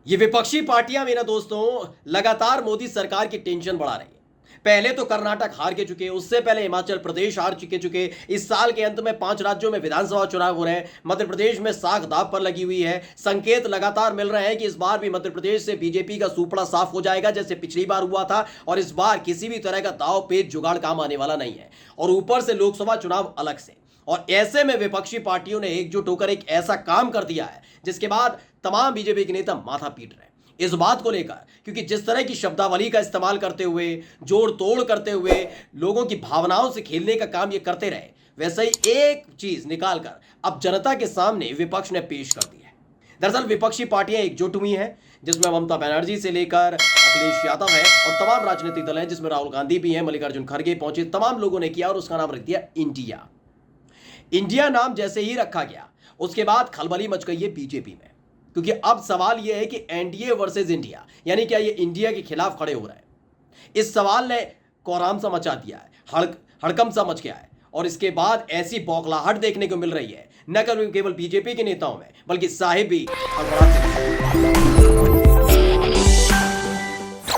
ये विपक्षी पार्टियां मेरा दोस्तों लगातार मोदी सरकार की टेंशन बढ़ा रही है। पहले तो कर्नाटक हार के चुके, उससे पहले हिमाचल प्रदेश हार चुके। इस साल के अंत में 5 राज्यों में विधानसभा चुनाव हो रहे हैं। मध्य प्रदेश में साख दाव पर लगी हुई है। संकेत लगातार मिल रहे हैं कि इस बार भी मध्य प्रदेश से बीजेपी का सुपड़ा साफ हो जाएगा, जैसे पिछली बार हुआ था। और इस बार किसी भी तरह का दाव पेच जुगाड़ काम आने वाला नहीं है, और ऊपर से लोकसभा चुनाव अलग से। और ऐसे में विपक्षी पार्टियों ने एकजुट होकर एक ऐसा काम कर दिया है जिसके बाद तमाम बीजेपी के नेता माथा पीट रहे हैं इस बात को लेकर, क्योंकि जिस तरह की शब्दावली का इस्तेमाल करते हुए, जोड़ तोड़ करते हुए, लोगों की भावनाओं से खेलने का काम ये करते रहे, वैसे ही एक चीज निकालकर अब जनता के सामने विपक्ष ने पेश कर दी है। दरअसल विपक्षी पार्टियां एकजुट हुई हैं, जिसमें ममता बनर्जी से लेकर अखिलेश यादव है और तमाम राजनीतिक दल हैं, जिसमें राहुल गांधी भी हैं, मल्लिकार्जुन खड़गे पहुंचे। तमाम लोगों ने किया और उसका नाम रख दिया इंडिया। इंडिया नाम जैसे ही रखा गया, उसके बाद खलबली मच गई है बीजेपी में, क्योंकि अब सवाल यह है कि एनडीए वर्सेस इंडिया, यानी क्या ये इंडिया के खिलाफ खड़े हो रहे हैं। इस सवाल ने कोहराम सा मचा दिया है, हड़कंप सा मच गया है। और इसके बाद ऐसी बौखलाहट देखने को मिल रही है, न केवल बीजेपी के नेताओं में, बल्कि साहिब भी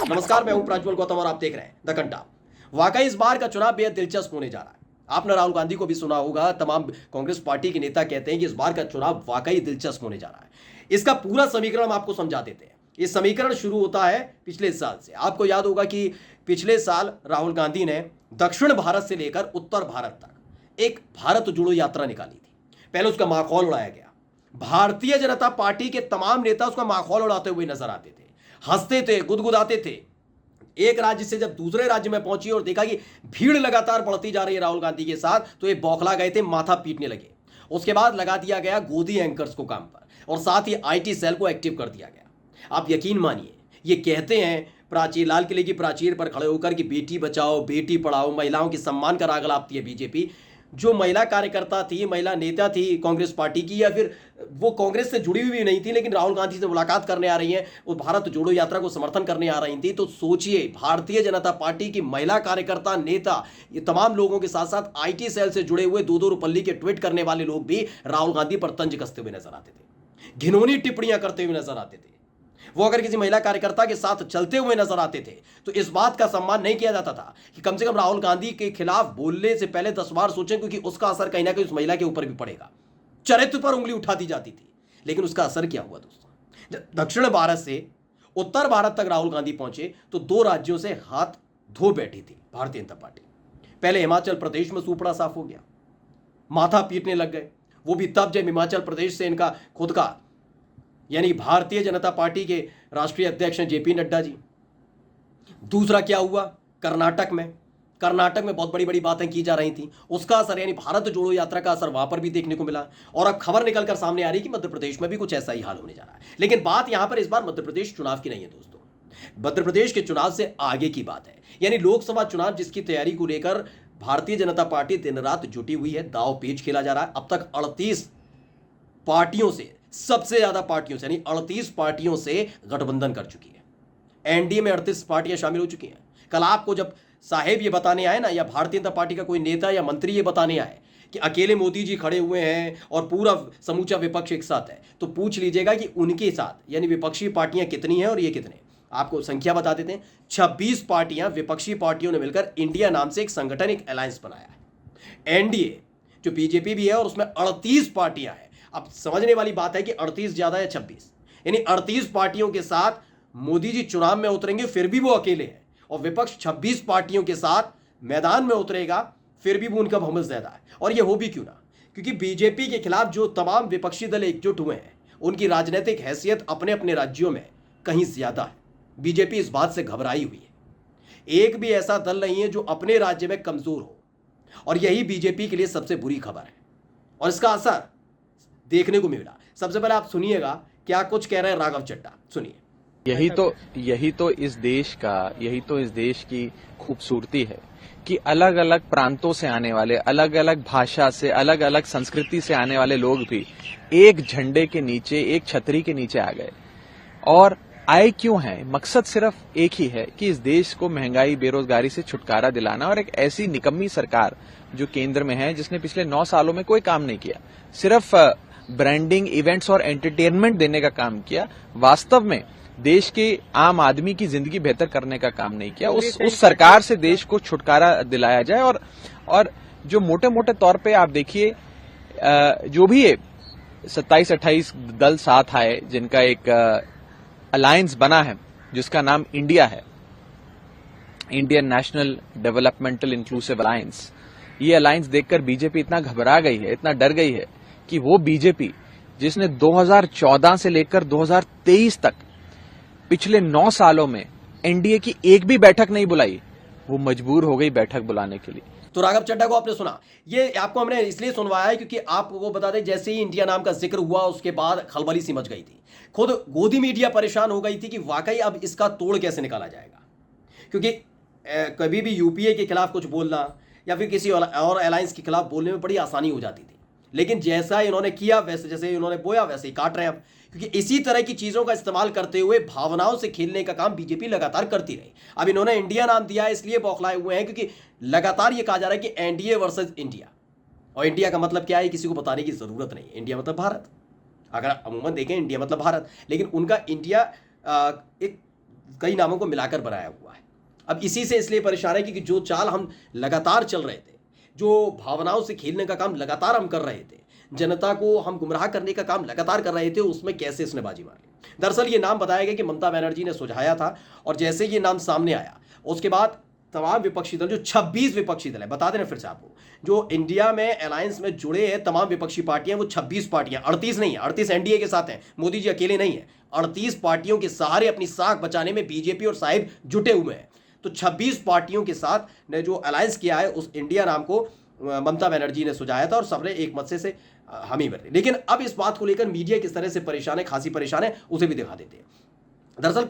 नमस्कार, मैं हूं प्रज्वल गौतम और आप देख रहे हैं द घंटा। वाकई इस बार का चुनाव बेहद दिलचस्प होने जा रहा है। आपने राहुल गांधी को भी सुना होगा, तमाम कांग्रेस पार्टी के नेता कहते हैं कि इस बार का चुनाव वाकई दिलचस्प होने जा रहा है। इसका पूरा समीकरण हम आपको समझा देते हैं। ये समीकरण शुरू होता है पिछले साल से। आपको याद होगा कि पिछले साल राहुल गांधी ने दक्षिण भारत से लेकर उत्तर भारत तक एक भारत जोड़ो यात्रा निकाली थी। पहले उसका माखौल उड़ाया गया। भारतीय जनता पार्टी के तमाम नेता उसका माखौल उड़ाते हुए नजर आते थे, हंसते थे, गुदगुदाते थे। एक राज्य से जब दूसरे राज्य में पहुंची और देखा कि भीड़ लगातार बढ़ती जा रही है राहुल गांधी के साथ, तो ये बौखला गए थे, माथा पीटने लगे। उसके बाद लगा दिया गया गोदी एंकर्स को काम पर, और साथ ही आईटी सेल को एक्टिव कर दिया गया। आप यकीन मानिए, ये कहते हैं प्राचीर, लाल किले की प्राचीर पर खड़े होकर कि बेटी बचाओ बेटी पढ़ाओ, महिलाओं के सम्मान का राग लापती है बीजेपी। जो महिला कार्यकर्ता थी, महिला नेता थी कांग्रेस पार्टी की, या फिर वो कांग्रेस से जुड़ी हुई नहीं थी लेकिन राहुल गांधी से मुलाकात करने आ रही हैं, वो भारत जोड़ो यात्रा को समर्थन करने आ रही थी, तो सोचिए भारतीय जनता पार्टी की महिला कार्यकर्ता, नेता, ये तमाम लोगों के साथ साथ आईटी सेल से जुड़े हुए दो रुपल्ली के ट्वीट करने वाले लोग भी राहुल गांधी पर तंज कसते हुए नजर आते थे, घिनौनी टिप्पणियां करते हुए नजर आते थे। वो अगर किसी महिला कार्यकर्ता के साथ चलते हुए नजर आते थे तो इस बात का सम्मान नहीं किया जाता था कि कम से कम राहुल गांधी के खिलाफ बोलने से पहले 10 बार सोचें, क्योंकि उसका असर कहीं ना कहीं उस महिला के ऊपर भी पड़ेगा। चरित्र पर उंगली उठा दी जाती थी, लेकिन उसका असर क्या हुआ दोस्तों? जब दक्षिण भारत से उत्तर भारत तक राहुल गांधी पहुंचे तो 2 राज्यों से हाथ धो बैठी थी भारतीय जनता पार्टी। पहले हिमाचल प्रदेश में सुपड़ा साफ हो गया, माथा पीटने लग गए। वो भी तब जब हिमाचल प्रदेश से इनका खुद का, यानी भारतीय जनता पार्टी के राष्ट्रीय अध्यक्ष हैं जेपी नड्डा जी। दूसरा क्या हुआ? कर्नाटक में बहुत बड़ी बड़ी बातें की जा रही थी, उसका असर, यानी भारत जोड़ो यात्रा का असर वहां पर भी देखने को मिला। और अब खबर निकलकर सामने आ रही कि मध्य प्रदेश में भी कुछ ऐसा ही हाल होने जा रहा है। लेकिन बात यहां पर इस बार मध्य प्रदेश चुनाव की नहीं है दोस्तों, मध्य प्रदेश के चुनाव से आगे की बात है। यानी लोकसभा चुनाव जिसकी तैयारी को लेकर भारतीय जनता पार्टी दिन रात जुटी हुई है, दाव पेच खेला जा रहा है। अब तक 38 पार्टियों से, सबसे ज्यादा पार्टियों से, यानी 38 पार्टियों से गठबंधन कर चुकी है। एनडीए में 38 पार्टियां शामिल हो चुकी हैं। कल आपको जब साहेब ये बताने आए ना, या भारतीय जनता पार्टी का कोई नेता या मंत्री ये बताने आए कि अकेले मोदी जी खड़े हुए हैं और पूरा समूचा विपक्ष एक साथ है, तो पूछ लीजिएगा कि उनके साथ यानी विपक्षी पार्टियां कितनी हैं और ये कितने। आपको संख्या बता देते हैं, 26 पार्टियां विपक्षी पार्टियों ने मिलकर इंडिया नाम से एक संगठन, एक अलायंस बनाया है। एनडीए जो बीजेपी भी है और उसमें 38 पार्टियां हैं। अब समझने वाली बात है कि 38 ज्यादा है 26, यानी 38 पार्टियों के साथ मोदी जी चुनाव में उतरेंगे फिर भी वो अकेले हैं, और विपक्ष 26 पार्टियों के साथ मैदान में उतरेगा फिर भी वो उनका बहुमत ज्यादा है। और ये हो भी क्यों ना, क्योंकि बीजेपी के खिलाफ जो तमाम विपक्षी दल एकजुट हुए हैं उनकी राजनीतिक हैसियत अपने अपने राज्यों में कहीं ज्यादा है। बीजेपी इस बात से घबराई हुई है। एक भी ऐसा दल नहीं है जो अपने राज्य में कमजोर हो, और यही बीजेपी के लिए सबसे बुरी खबर है, और इसका असर देखने को मिला। सबसे पहले आप सुनिएगा क्या कुछ कह रहे हैं राघव चड्ढा, सुनिए। यही तो इस देश की खूबसूरती है कि अलग अलग प्रांतों से आने वाले, अलग अलग भाषा से, अलग अलग संस्कृति से आने वाले लोग भी एक झंडे के नीचे, एक छतरी के नीचे आ गए। और आए क्यों हैं? मकसद सिर्फ एक ही है कि इस देश को महंगाई, बेरोजगारी से छुटकारा दिलाना, और एक ऐसी निकम्मी सरकार जो केंद्र में है, जिसने पिछले 9 सालों में कोई काम नहीं किया, सिर्फ ब्रांडिंग, इवेंट्स और एंटरटेनमेंट देने का काम किया। वास्तव में देश के आम आदमी की जिंदगी बेहतर करने का काम नहीं किया। उस सरकार से देश को छुटकारा दिलाया जाए। और जो मोटे मोटे तौर पे आप देखिए, जो भी 27-28 दल साथ आए, जिनका एक अलायंस बना है जिसका नाम इंडिया है, Indian national developmental inclusive alliance. ये अलायंस देखकर बीजेपी इतना घबरा गई है, इतना डर गई है कि वो बीजेपी जिसने 2014 से लेकर 2023 तक पिछले 9 सालों में एनडीए की एक भी बैठक नहीं बुलाई, वो मजबूर हो गई बैठक बुलाने के लिए। तो राघव चड्ढा को आपने सुना, ये आपको हमने इसलिए सुनवाया है क्योंकि आपको बता दें, जैसे ही इंडिया नाम का जिक्र हुआ उसके बाद खलबली सी मच गई थी। खुद गोदी मीडिया परेशान हो गई थी कि वाकई अब इसका तोड़ कैसे निकाला जाएगा, क्योंकि कभी भी यूपीए के खिलाफ कुछ बोलना या फिर किसी और अलायंस के खिलाफ बोलने में बड़ी आसानी हो जाती थी। लेकिन जैसा इन्होंने किया, वैसे जैसे इन्होंने बोया वैसे ही काट रहे हैं अब, क्योंकि इसी तरह की चीजों का इस्तेमाल करते हुए भावनाओं से खेलने का काम बीजेपी लगातार करती रही। अब इन्होंने इंडिया नाम दिया इसलिए बौखलाए हुए हैं क्योंकि लगातार ये कहा जा रहा है कि एनडीए वर्सेस इंडिया। और इंडिया का मतलब क्या है किसी को बताने की जरूरत नहीं। इंडिया मतलब भारत, अगर अमूमन देखें इंडिया मतलब भारत, लेकिन उनका इंडिया एक कई नामों को मिलाकर बनाया हुआ है। अब इसी से इसलिए परेशान है क्योंकि जो चाल हम लगातार चल रहे थे, जो भावनाओं से खेलने का काम लगातार हम कर रहे थे, जनता को हम गुमराह करने का काम लगातार कर रहे थे, उसमें कैसे इसने बाजी मारी। दरअसल ये नाम बताया गया कि ममता बनर्जी ने सुझाया था, और जैसे ये नाम सामने आया उसके बाद तमाम विपक्षी दल, जो 26 विपक्षी दल है, बता देना फिर से आपको, जो इंडिया में अलायंस में जुड़े हैं तमाम विपक्षी पार्टियां, वो 26 पार्टियां, 38 नहीं है, 38 एनडीए के साथ हैं, मोदी जी अकेले नहीं है। 38 पार्टियों के सहारे अपनी साख बचाने में बीजेपी और साहिब जुटे हुए हैं। तो 26 पार्टियों के साथ ने जो अलायंस किया है, उस इंडिया नाम को ममता बनर्जी ने सुझाया था और सबने एक मत से हामी भर दी। लेकिन अब इस बात को लेकर मीडिया किस तरह से परेशान है, खासी परेशान है, उसे भी दिखा देते हैं। दरअसल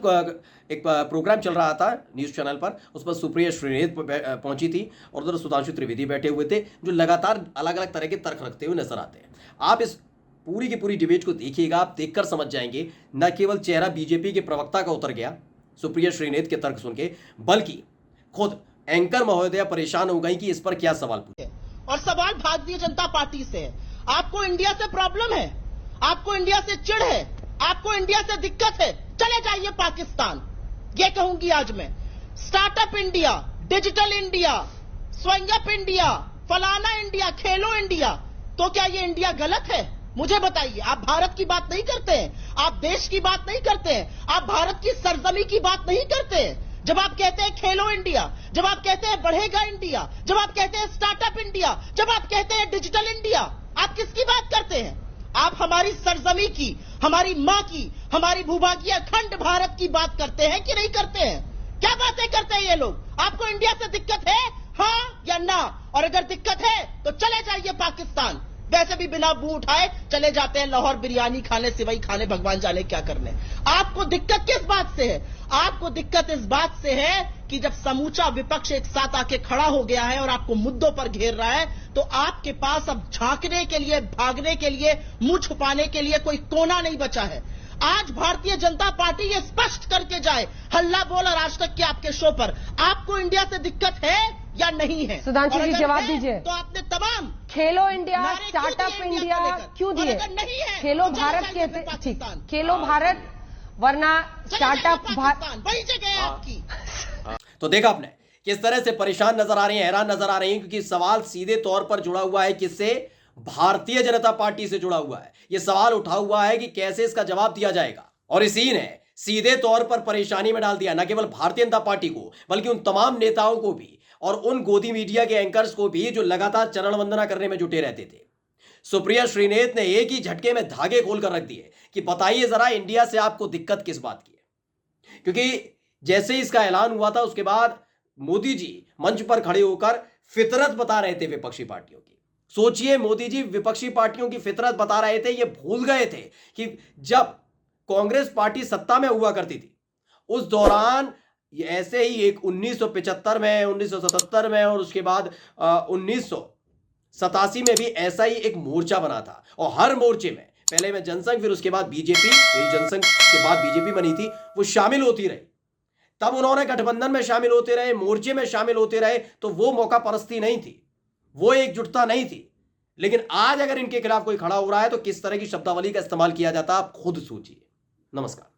एक प्रोग्राम चल रहा था न्यूज़ चैनल पर, उस पर सुप्रिया श्रीनेत पहुंची थी और उधर सुधांशु त्रिवेदी बैठे हुए थे, जो लगातार अलग अलग तरह के तर्क रखते हुए नजर आते हैं। आप इस पूरी की पूरी डिबेट को देखिएगा, आप देखकर समझ जाएंगे न केवल चेहरा बीजेपी के प्रवक्ता का उतर गया सुप्रिया श्रीनेत के तर्क सुन के, बल्कि खुद एंकर महोदया परेशान हो गई कि इस पर क्या सवाल पूछे। और सवाल भारतीय जनता पार्टी से है। आपको इंडिया से प्रॉब्लम है, आपको इंडिया से चिढ़ है, आपको इंडिया से दिक्कत है, चले जाइए पाकिस्तान। ये कहूंगी आज मैं, स्टार्टअप इंडिया, डिजिटल इंडिया, स्वयं इंडिया, फलाना इंडिया, खेलो इंडिया, तो क्या ये इंडिया गलत है? मुझे बताइए। आप भारत की बात नहीं करते हैं, आप देश की बात नहीं करते हैं, आप भारत की सरजमी की बात नहीं करते हैं। जब आप कहते हैं खेलो इंडिया, जब आप कहते हैं बढ़ेगा इंडिया, जब आप कहते हैं स्टार्टअप इंडिया, जब आप कहते हैं डिजिटल इंडिया, आप किसकी बात करते हैं? आप हमारी सरजमी की, हमारी मां की, हमारी भूभागीय अखंड भारत की बात करते हैं कि नहीं करते हैं? क्या बातें करते हैं ये लोग? आपको इंडिया से दिक्कत है, हाँ या ना? और अगर दिक्कत है तो चले जाइए पाकिस्तान। वैसे भी बिना मुंह उठाए चले जाते हैं लाहौर बिरयानी खाने, सिवई खाने, भगवान जाने क्या करने। आपको दिक्कत किस बात से है? आपको दिक्कत इस बात से है कि जब समूचा विपक्ष एक साथ आके खड़ा हो गया है और आपको मुद्दों पर घेर रहा है, तो आपके पास अब झांकने के लिए, भागने के लिए, मुंह छुपाने के लिए कोई कोना नहीं बचा है। आज भारतीय जनता पार्टी ये स्पष्ट करके जाए, हल्ला बोल और आज तक के आपके शो पर, आपको इंडिया से दिक्कत है या नहीं है? सुधांशु जी जवाब दीजिए। तो आपने तमाम खेलो इंडिया, स्टार्टअप इंडिया क्यों दिए? खेलो भारत के, ठीक, खेलो भारत, वरना स्टार्टअप वही जगह है आपकी। तो देखा आपने किस तरह से परेशान नजर आ रही हैं, हैरान नजर आ रही हैं, क्योंकि सवाल सीधे तौर पर जुड़ा हुआ है किससे? भारतीय जनता पार्टी से जुड़ा हुआ है। यह सवाल उठा हुआ है कि कैसे इसका जवाब दिया जाएगा, और इसी ने सीधे तौर पर परेशानी में डाल दिया न केवल भारतीय जनता पार्टी को, बल्कि उन तमाम नेताओं को भी और उन गोदी मीडिया के एंकर्स को भी जो लगातार चरण वंदना करने में जुटे रहते थे। सुप्रिया श्रीनेत ने एक ही झटके में धागे खोलकर रख दिए कि बताइए जरा इंडिया से आपको दिक्कत किस बात की है। क्योंकि जैसे ही इसका ऐलान हुआ था उसके बाद मोदी जी मंच पर खड़े होकर फितरत बता रहे थे विपक्षी पार्टियों की। सोचिए, मोदी जी विपक्षी पार्टियों की फितरत बता रहे थे। ये भूल गए थे कि जब कांग्रेस पार्टी सत्ता में हुआ करती थी उस दौरान ऐसे ही एक 1975 में, 1977 में और उसके बाद 1987 में भी ऐसा ही एक मोर्चा बना था, और हर मोर्चे में पहले में जनसंघ, फिर उसके बाद बीजेपी, जनसंघ के बाद बीजेपी बनी थी, वो शामिल होती रही। तब उन्होंने गठबंधन में शामिल होते रहे, मोर्चे में शामिल होते रहे, तो वो मौका परस्ती नहीं थी, वो एकजुटता नहीं थी। लेकिन आज अगर इनके खिलाफ कोई खड़ा हो रहा है तो किस तरह की शब्दावली का इस्तेमाल किया जाता, आप खुद सोचिए। नमस्कार।